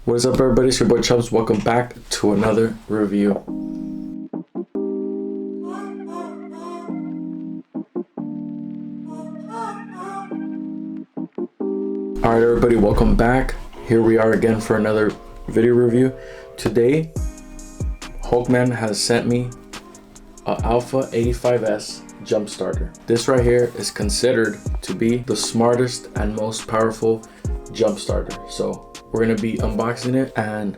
What is up, everybody? It's your boy Chubbs. Welcome back to another review. Alright, everybody, welcome back. Here we are again for another video review. Today, HULKMAN has sent me a Alpha 85S jump starter. This right here is considered to be the smartest and most powerful jump starter. So we're gonna be unboxing it and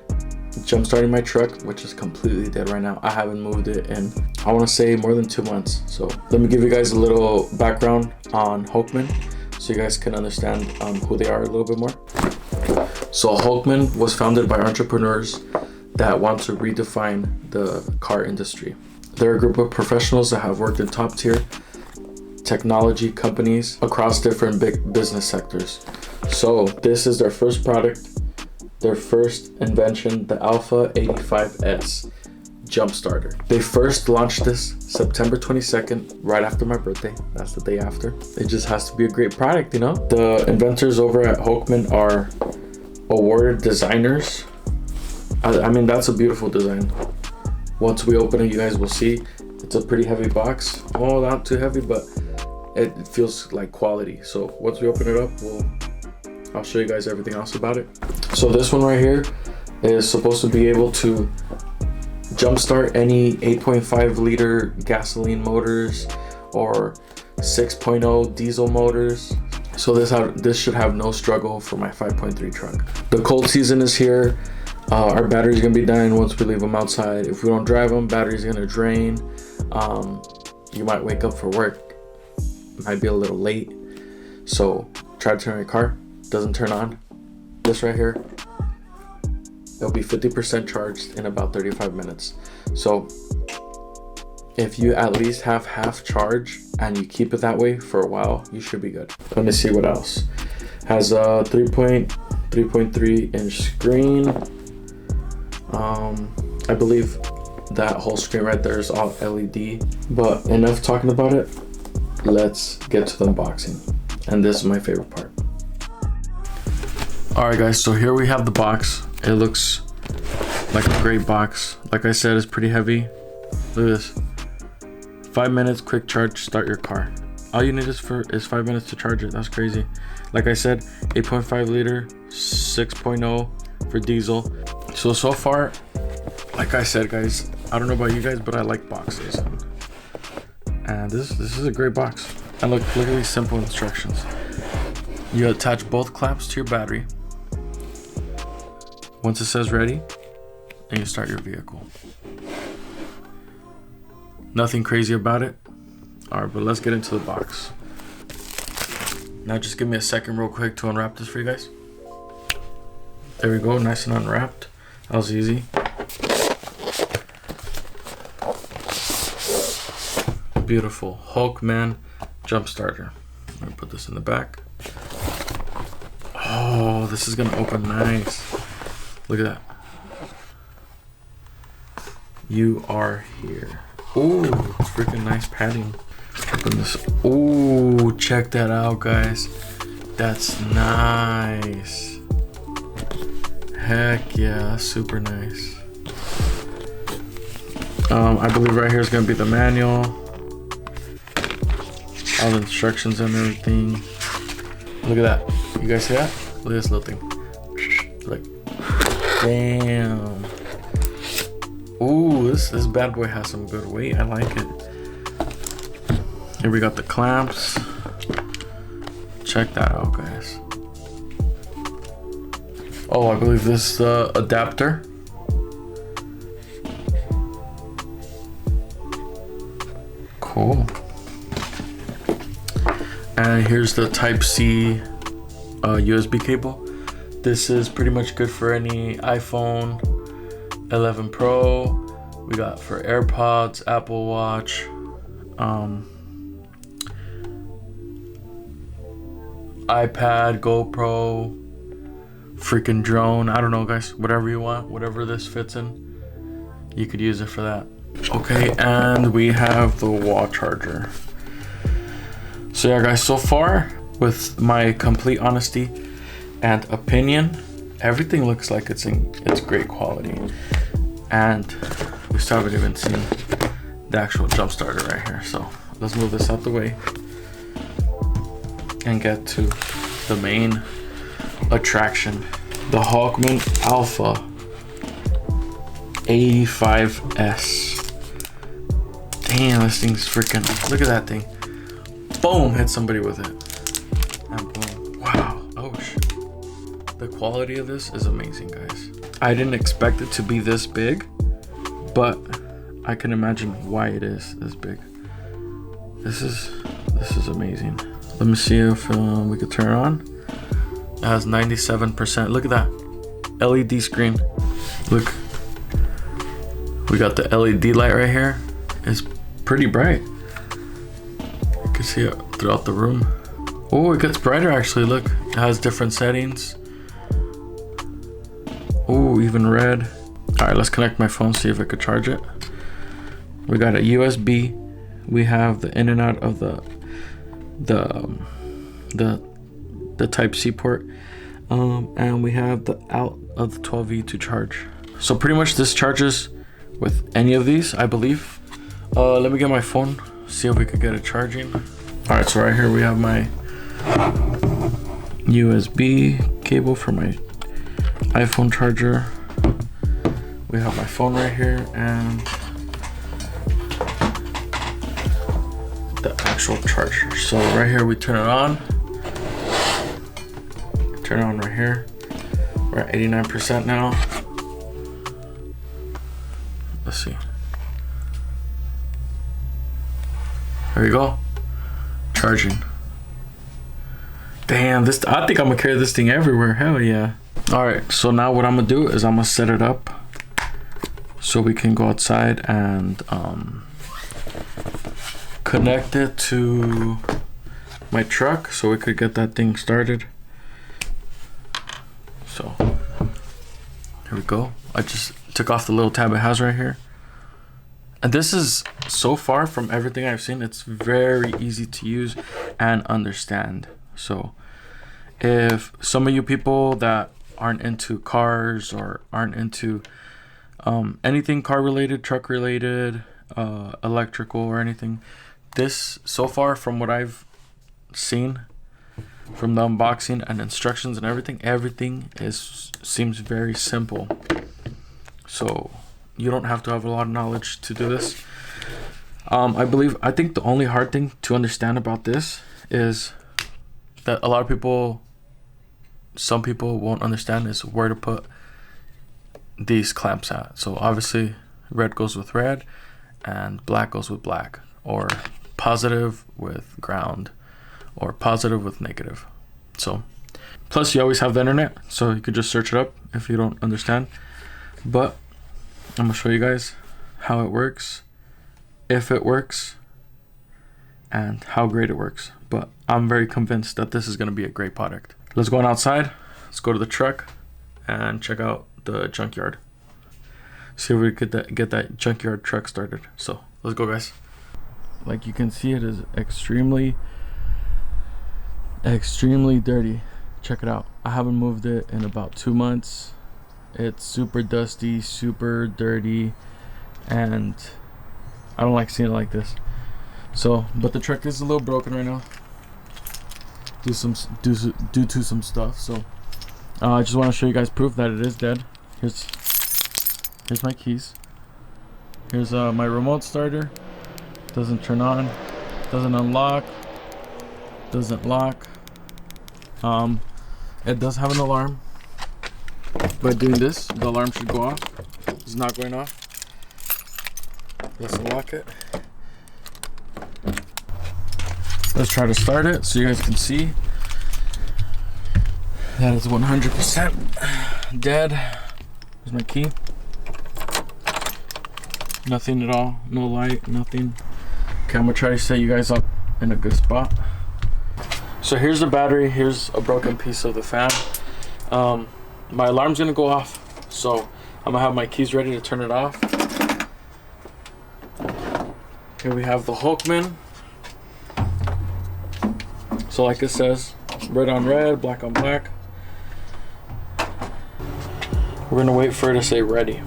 jump starting my truck, which is completely dead right now. I haven't moved it in, I want to say, more than 2 months. So let me give you guys a little background on HULKMAN so you guys can understand who they are a little bit more. So HULKMAN was founded by entrepreneurs that want to redefine the car industry. They're a group of professionals that have worked in top tier technology companies across different big business sectors. So this is their first product, their first invention, the Alpha 85S jump starter. They first launched this September 22nd, right after my birthday. That's the day after. It just has to be a great product, you know? The inventors over at HULKMAN are awarded designers. I mean, that's a beautiful design. Once we open it, you guys will see. It's a pretty heavy box. Oh, not too heavy, but it feels like quality. So once we open it up, I'll show you guys everything else about it. So this one right here is supposed to be able to jumpstart any 8.5 liter gasoline motors or 6.0 diesel motors. So this should have no struggle for my 5.3 truck. The cold season is here. Our battery's gonna be dying once we leave them outside. If we don't drive them, battery's gonna drain. You might wake up for work, might be a little late. So try to turn your car, doesn't turn on. This right here, it'll be 50% charged in about 35 minutes. So if you at least have half charge and you keep it that way for a while, you should be good. Let me see what else. Has a 3.3 inch screen. I believe that whole screen right there is all LED, but enough talking about it. Let's get to the unboxing. And this is my favorite part. All right, guys, so here we have the box. It looks like a great box. Like I said, it's pretty heavy. Look at this. 5 minutes, quick charge, start your car. All you need is 5 minutes to charge it. That's crazy. Like I said, 8.5 liter, 6.0 for diesel. So far, like I said, guys, I don't know about you guys, but I like boxes. And this is a great box. And look at these simple instructions. You attach both clamps to your battery. Once it says ready, and you start your vehicle. Nothing crazy about it. All right, but let's get into the box. Now just give me a second real quick to unwrap this for you guys. There we go, nice and unwrapped. That was easy. Beautiful HULKMAN jump starter. I'm gonna put this in the back. Oh, this is gonna open nice. Look at that. You are here. Ooh, it's freaking nice padding. Open this. Ooh, check that out, guys. That's nice. Heck yeah, that's super nice. I believe right here is gonna be the manual. All the instructions and everything. Look at that. You guys see that? Look at this little thing. Like, damn. Ooh, this bad boy has some good weight. I like it. Here we got the clamps. Check that out, guys. Oh, I believe this is the adapter. Cool. And here's the Type-C USB cable. This is pretty much good for any iPhone 11 Pro. We got for AirPods, Apple Watch, iPad, GoPro, freaking drone. I don't know, guys, whatever you want, whatever this fits in, you could use it for that. Okay, and we have the wall charger. So yeah, guys, so far, with my complete honesty and opinion, everything looks like it's great quality. And we still haven't even seen the actual jump starter right here. So let's move this out the way and get to the main attraction, the HULKMAN Alpha 85S. Damn, this thing's freaking, look at that thing. Boom, hit somebody with it. And boom. Wow. Oh shit. The quality of this is amazing, guys. I didn't expect it to be this big, but I can imagine why it is this big. This is amazing. Let me see if we could turn it on. It has 97%. Look at that LED screen. Look, we got the LED light right here. It's pretty bright. You can see it throughout the room. Oh, it gets brighter actually. Look, it has different settings. Oh, even red. All right, let's connect my phone, see if I could charge it. We got a USB. We have the in and out of the type C port, and we have the out of the 12V to charge. So pretty much this charges with any of these, I believe. Let me get my phone, see if we could get it charging. All right, so right here we have my USB cable for my iPhone charger. We have my phone right here and the actual charger. So right here we turn it on. Turn it on right here. We're at 89% now. Let's see. There you go. Charging. Damn, this, I think I'm gonna carry this thing everywhere. Hell yeah. All right, so now what I'm gonna do is I'm gonna set it up so we can go outside and connect it to my truck so we could get that thing started. So here we go. I just took off the little tab it has right here. And this is, so far from everything I've seen, it's very easy to use and understand. So if some of you people that aren't into cars or aren't into anything car related, truck related, electrical or anything, this, so far from what I've seen from the unboxing and instructions and everything seems very simple. So you don't have to have a lot of knowledge to do this. I think the only hard thing to understand about this is that a lot of people, some people won't understand is where to put these clamps at. So obviously red goes with red and black goes with black, or positive with ground, or positive with negative. So plus you always have the internet, so you could just search it up if you don't understand. But I'm gonna show you guys how it works, if it works, and how great it works. But I'm very convinced that this is gonna be a great product. Let's go on outside, let's go to the truck and check out the junkyard. See if we could get that junkyard truck started. So let's go, guys. Like you can see, it is extremely dirty. Check it out. I haven't moved it in about 2 months. It's super dusty, super dirty, and I don't like seeing it like this. So, but the truck is a little broken right now due to some stuff. So I just want to show you guys proof that it is dead. Here's my keys. Here's my remote starter. Doesn't turn on, doesn't unlock, doesn't lock. It does have an alarm. By doing this, the alarm should go off. It's not going off. Let's unlock it. Let's try to start it so you guys can see that it's 100% dead. Here's my key. Nothing at all, no light, nothing. Okay, I'm gonna try to set you guys up in a good spot. So here's the battery, here's a broken piece of the fan. My alarm's gonna go off, so I'm gonna have my keys ready to turn it off. Here we have the HULKMAN. So like it says, red on red, black on black. We're gonna wait for it to say ready.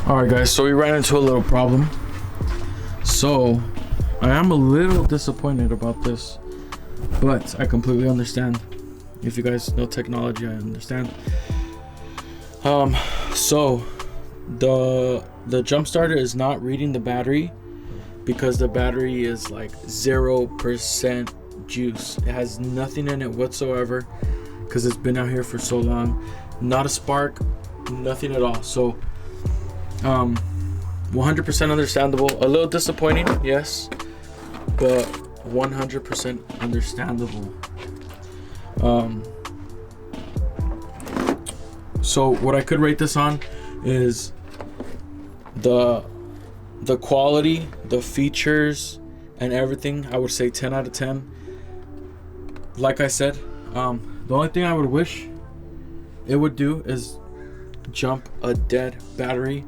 Alright guys, so we ran into a little problem. So I am a little disappointed about this, but I completely understand. If you guys know technology, I understand. So the jump starter is not reading the battery because the battery is like 0% juice. It has nothing in it whatsoever because it's been out here for so long. Not a spark, nothing at all. So 100% understandable. A little disappointing, yes, but 100% understandable. So what I could rate this on is the quality, the features, and everything. I would say 10 out of 10. Like I said, the only thing I would wish it would do is jump a dead battery,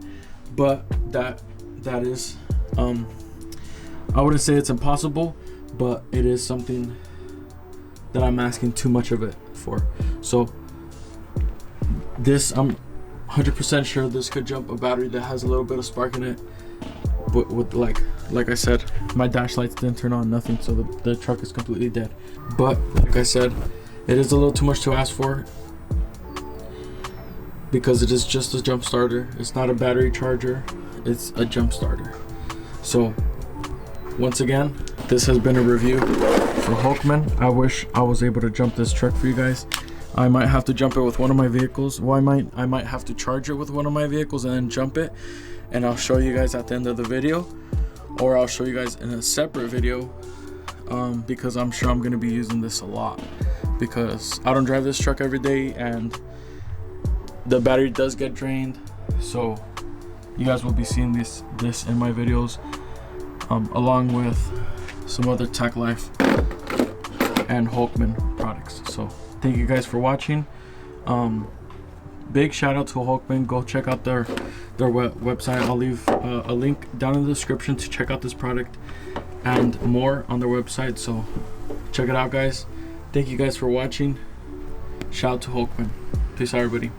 but that is I wouldn't say it's impossible, but it is something that I'm asking too much of it for. So this, I'm 100% sure this could jump a battery that has a little bit of spark in it, but with like I said, my dash lights didn't turn on, nothing, so the truck is completely dead. But like I said, it is a little too much to ask for because it is just a jump starter. It's not a battery charger, it's a jump starter. So once again, this has been a review for HULKMAN. I wish I was able to jump this truck for you guys. I might have to jump it with one of my vehicles. Well, I might have to charge it with one of my vehicles and then jump it, and I'll show you guys at the end of the video, or I'll show you guys in a separate video, because I'm sure I'm gonna be using this a lot because I don't drive this truck every day and the battery does get drained. So you guys will be seeing this in my videos, along with some other Tech Life and HULKMAN products. So thank you guys for watching. Big shout out to HULKMAN. Go check out their website. I'll leave a link down in the description to check out this product and more on their website, so check it out guys. Thank you guys for watching. Shout out to HULKMAN. Peace out everybody.